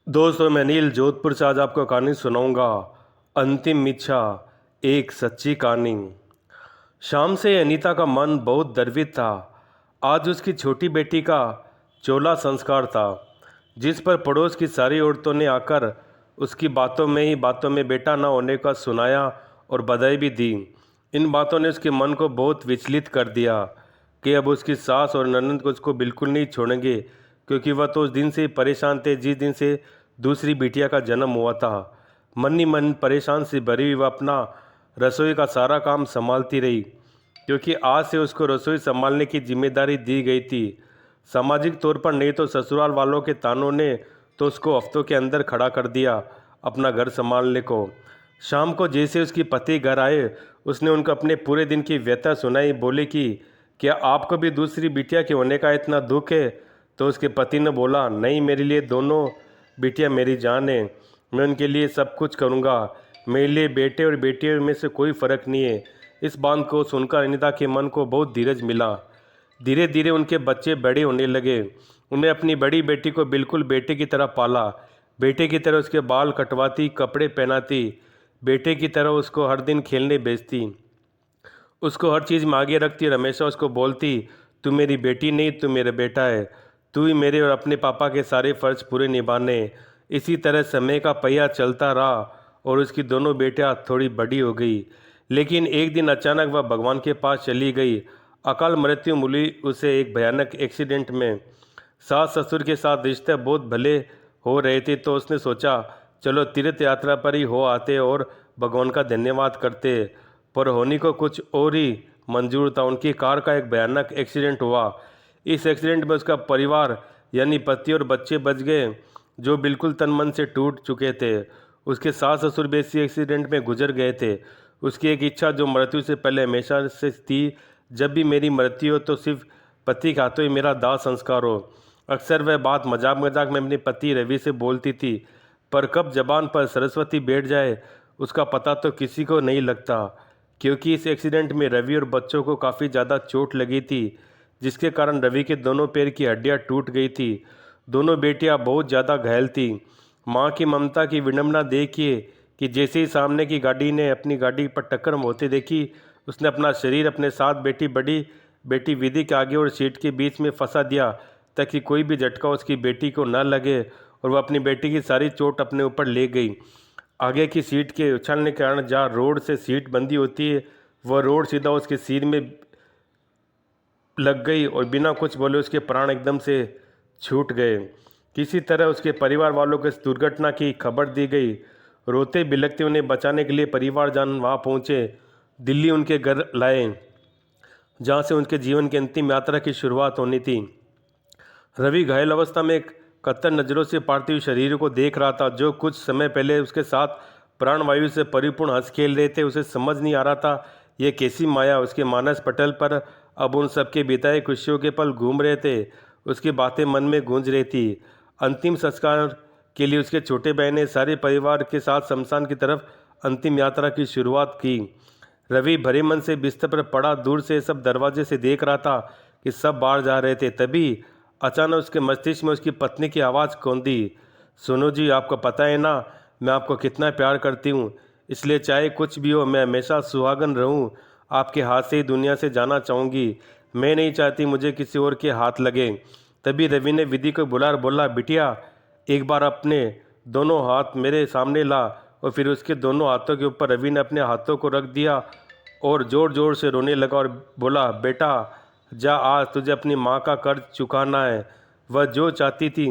दोस्तों, मैं नील जोधपुर से आज आपको कहानी सुनाऊंगा। अंतिम इच्छा, एक सच्ची कहानी। शाम से अनीता का मन बहुत द्रवित था। आज उसकी छोटी बेटी का चोला संस्कार था, जिस पर पड़ोस की सारी औरतों ने आकर उसकी बातों में ही बातों में बेटा न होने का सुनाया और बधाई भी दी। इन बातों ने उसके मन को बहुत विचलित कर दिया कि अब उसकी सास और ननद को उसको बिल्कुल नहीं छोड़ेंगे, क्योंकि वह तो उस दिन से ही परेशान थे जिस दिन से दूसरी बिटिया का जन्म हुआ था। मन ही मन परेशान से भरी हुई वह अपना रसोई का सारा काम संभालती रही, क्योंकि आज से उसको रसोई संभालने की जिम्मेदारी दी गई थी। सामाजिक तौर पर नहीं तो ससुराल वालों के तानों ने तो उसको हफ्तों के अंदर खड़ा कर दिया अपना घर संभालने को। शाम को जैसे उसकी पति घर आए, उसने उनको अपने पूरे दिन की व्यथा सुनाई। बोले कि क्या आपको भी दूसरी बिटिया के होने का इतना दुख है? तो उसके पति ने बोला, नहीं, मेरे लिए दोनों बिटिया मेरी जान है। मैं उनके लिए सब कुछ करूँगा। मेरे लिए बेटे और बेटियों में से कोई फ़र्क नहीं है। इस बात को सुनकर अनिता के मन को बहुत धीरज मिला। धीरे धीरे उनके बच्चे बड़े होने लगे। उन्हें अपनी बड़ी बेटी को बिल्कुल बेटे की तरह पाला। बेटे की तरह उसके बाल कटवाती, कपड़े पहनाती, बेटे की तरह उसको हर दिन खेलने भेजती, उसको हर चीज़ में आगे रखती और हमेशा उसको बोलती, तू मेरी बेटी नहीं, तू मेरा बेटा है। तू ही मेरे और अपने पापा के सारे फर्ज पूरे निभाने। इसी तरह समय का पहिया चलता रहा और उसकी दोनों बेटियां थोड़ी बड़ी हो गई। लेकिन एक दिन अचानक वह भगवान के पास चली गई। अकाल मृत्यु मिली उसे एक भयानक एक्सीडेंट में। सास ससुर के साथ रिश्ते बहुत भले हो रहे थे, तो उसने सोचा, चलो तीर्थ यात्रा पर ही हो आते और भगवान का धन्यवाद करते। पर होनी को कुछ और ही मंजूर था। उनकी कार का एक भयानक एक्सीडेंट हुआ। इस एक्सीडेंट में उसका परिवार यानी पति और बच्चे बच गए, जो बिल्कुल तन मन से टूट चुके थे। उसके सास ससुर भी इसी एक्सीडेंट में गुजर गए थे। उसकी एक इच्छा जो मृत्यु से पहले हमेशा से थी, जब भी मेरी मृत्यु हो तो सिर्फ पति के हाथों ही मेरा दाह संस्कार हो। अक्सर वह बात मजाक मजाक में अपने पति रवि से बोलती थी, पर कब जबान पर सरस्वती बैठ जाए उसका पता तो किसी को नहीं लगता। क्योंकि इस एक्सीडेंट में रवि और बच्चों को काफ़ी ज़्यादा चोट लगी थी, जिसके कारण रवि के दोनों पैर की हड्डियां टूट गई थी। दोनों बेटियां बहुत ज़्यादा घायल थी। माँ की ममता की विडंबना देखिए कि जैसे ही सामने की गाड़ी ने अपनी गाड़ी पर टक्कर होते देखी, उसने अपना शरीर अपने साथ बैठी बड़ी बेटी विधि के आगे और सीट के बीच में फंसा दिया, ताकि कोई भी झटका उसकी बेटी को न लगे और वह अपनी बेटी की सारी चोट अपने ऊपर ले गई। आगे की सीट के उछालने के कारण जहाँ रोड से सीट बंदी होती है, वह रोड सीधा उसके सिर में लग गई और बिना कुछ बोले उसके प्राण एकदम से छूट गए। किसी तरह उसके परिवार वालों को इस दुर्घटना की खबर दी गई। रोते बिलखते उन्हें बचाने के लिए परिवारजन वहाँ पहुँचे, दिल्ली उनके घर लाए, जहाँ से उनके जीवन की अंतिम यात्रा की शुरुआत होनी थी। रवि घायल अवस्था में कतर नज़रों से पार्थिव शरीर को देख रहा था, जो कुछ समय पहले उसके साथ प्राणवायु से परिपूर्ण हंस खेल रहे थे। उसे समझ नहीं आ रहा था यह कैसी माया उसके मानस पटल पर अब उन सबके बिताए खुशियों के पल घूम रहे थे। उसकी बातें मन में गूंज रही थी। अंतिम संस्कार के लिए उसके छोटे बहन ने सारे परिवार के साथ शमशान की तरफ अंतिम यात्रा की शुरुआत की। रवि भरे मन से बिस्तर पर पड़ा दूर से सब दरवाजे से देख रहा था कि सब बाहर जा रहे थे। तभी अचानक उसके मस्तिष्क में उसकी पत्नी की आवाज़ कौंधी, सुनो जी, आपको पता है ना मैं आपको कितना प्यार करती हूँ, इसलिए चाहे कुछ भी हो मैं हमेशा सुहागन रहूँ। आपके हाथ से ही दुनिया से जाना चाहूँगी। मैं नहीं चाहती मुझे किसी और के हाथ लगे। तभी रवि ने विधि को बुला और बोला, बिटिया, एक बार अपने दोनों हाथ मेरे सामने ला। और फिर उसके दोनों हाथों के ऊपर रवि ने अपने हाथों को रख दिया और ज़ोर ज़ोर से रोने लगा और बोला, बेटा जा, आज तुझे अपनी माँ का कर्ज चुकाना है। वह जो चाहती थी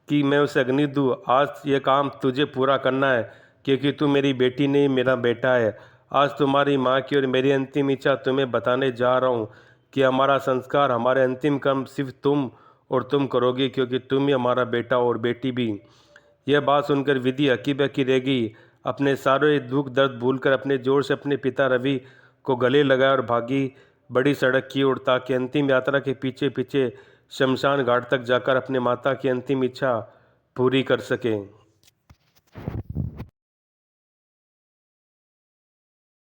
कि मैं उसे अग्नि दूँ, आज ये काम तुझे पूरा करना है, क्योंकि तू मेरी बेटी नहीं, मेरा बेटा है। आज तुम्हारी माँ की और मेरी अंतिम इच्छा तुम्हें बताने जा रहा हूँ कि हमारा संस्कार, हमारे अंतिम कर्म सिर्फ तुम और तुम करोगी, क्योंकि तुम ही हमारा बेटा और बेटी भी। यह बात सुनकर विधि हकी बकी रह गई। अपने सारे दुख दर्द भूलकर अपने जोर से अपने पिता रवि को गले लगाया और भागी बड़ी सड़क की ओर, ताकि अंतिम यात्रा के पीछे पीछे शमशान घाट तक जाकर अपने माता की अंतिम इच्छा पूरी कर सके।